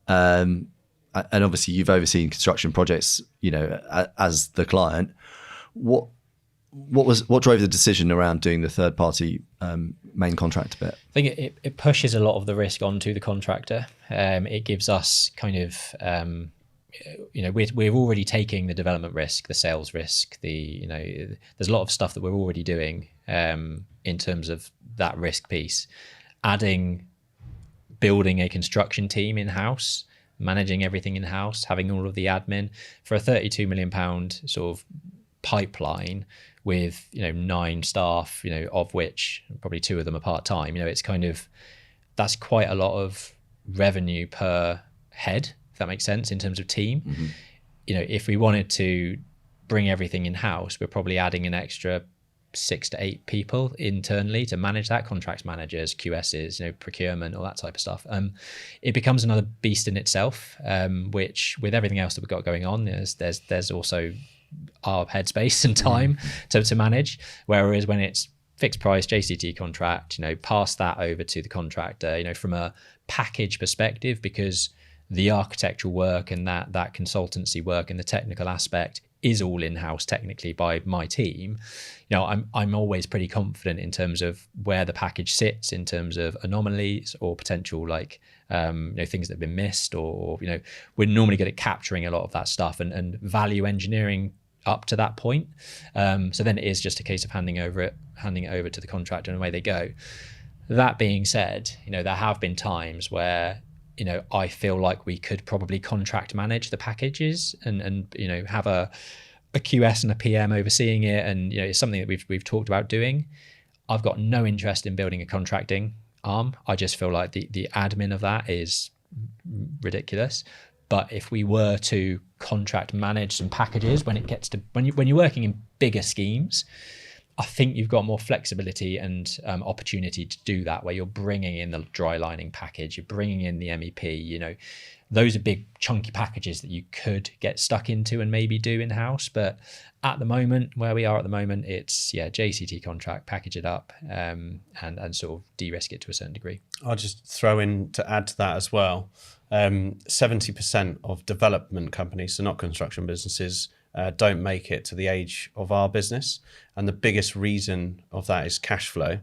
and obviously you've overseen construction projects, as the client. What drove the decision around doing the third party main contractor bit? I think it pushes a lot of the risk onto the contractor. It gives us kind of, we're already taking the development risk, the sales risk, there's a lot of stuff that we're already doing in terms of that risk piece. Building a construction team in-house, managing everything in-house, having all of the admin for a £32 million sort of pipeline with 9 staff, of which probably 2 of them are part-time. It's kind of, that's quite a lot of revenue per head, if that makes sense, in terms of team. Mm-hmm. If we wanted to bring everything in-house, we're probably adding an extra 6 to 8 people internally to manage that, contracts managers, QSs, procurement, all that type of stuff. It becomes another beast in itself, which with everything else that we've got going on, there's also our headspace and time to manage. Whereas when it's fixed price JCT contract, pass that over to the contractor, from a package perspective, because the architectural work and that consultancy work and the technical aspect is all in-house technically by my team. I'm always pretty confident in terms of where the package sits in terms of anomalies or potential things that have been missed, or we're normally good at capturing a lot of that stuff and value engineering up to that point. So then it is just a case of handing it over to the contractor and away they go. That being said, there have been times where I feel like we could probably contract manage the packages and have a QS and a PM overseeing it, and it's something that we've talked about doing. I've got no interest in building a contracting arm. I just feel like the admin of that is ridiculous. But if we were to contract manage some packages, when you're working in bigger schemes, I think you've got more flexibility and opportunity to do that, where you're bringing in the dry lining package, you're bringing in the MEP, those are big chunky packages that you could get stuck into and maybe do in-house. But at the moment, where we are at the moment, it's JCT contract, package it up and sort of de-risk it to a certain degree. I'll just throw in to add to that as well. 70% of development companies, so not construction businesses, don't make it to the age of our business. And the biggest reason of that is cash flow.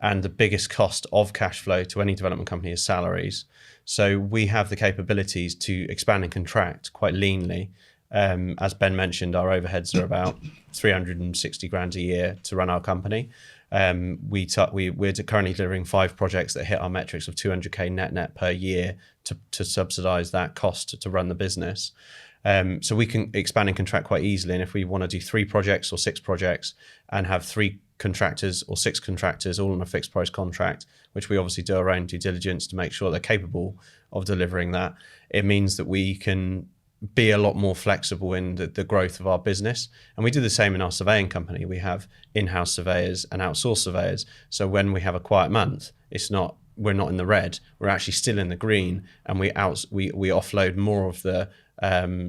And the biggest cost of cash flow to any development company is salaries. So we have the capabilities to expand and contract quite leanly. As Ben mentioned, our overheads are about 360 grand a year to run our company. We're currently delivering 5 projects that hit our metrics of 200k net per year to subsidize that cost to run the business. So we can expand and contract quite easily. And if we want to do 3 projects or 6 projects and have 3 contractors or 6 contractors all on a fixed price contract, which we obviously do our own due diligence to make sure they're capable of delivering that, it means that we can be a lot more flexible in the growth of our business. And we do the same in our surveying company. We have in-house surveyors and outsourced surveyors. So when we have a quiet month, we're not in the red, we're actually still in the green, and we offload more of the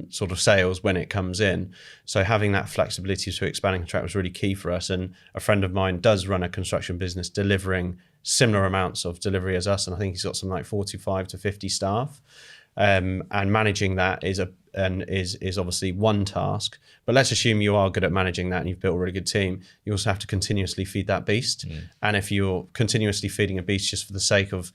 sort of sales when it comes in. So having that flexibility to expand and contract was really key for us. And a friend of mine does run a construction business delivering similar amounts of delivery as us, and I think he's got something like 45 to 50 staff. And managing that is obviously one task, but let's assume you are good at managing that and you've built a really good team. You also have to continuously feed that beast. And if you're continuously feeding a beast just for the sake of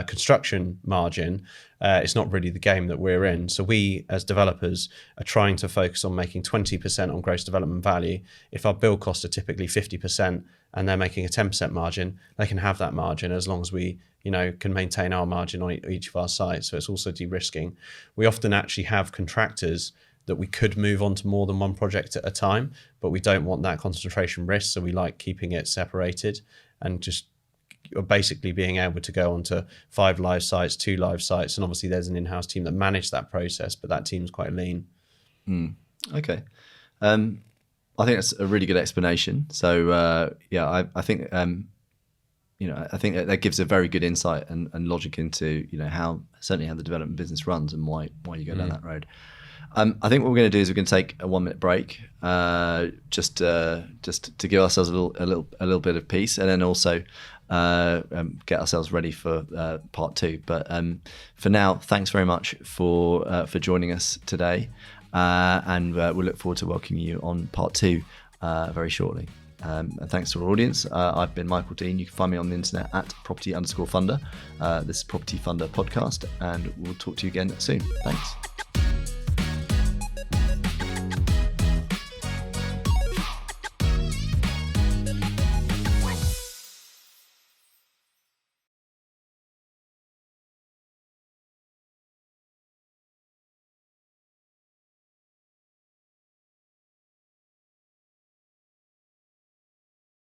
construction margin, it's not really the game that we're in. So we as developers are trying to focus on making 20% on gross development value. If our build costs are typically 50% and they're making a 10% margin, they can have that margin as long as we can maintain our margin on each of our sites. So it's also de-risking. We often actually have contractors that we could move on to more than one project at a time, but we don't want that concentration risk. So we like keeping it separated and just basically being able to go onto 5 live sites, 2 live sites. And obviously there's an in-house team that manage that process, but that team's quite lean. Okay. I think that's a really good explanation. So I think I think that gives a very good insight and logic into how the development business runs and why you go down that road. I think what we're going to do is we're going to take a 1-minute break, just to give ourselves a little bit of peace, and then also get ourselves ready for part 2. But for now, thanks very much for joining us today, and we'll look forward to welcoming you on part 2 very shortly. And thanks to our audience. I've been Michael Dean. You can find me on the internet at property_funder. This is Property Funder Podcast, and we'll talk to you again soon. Thanks.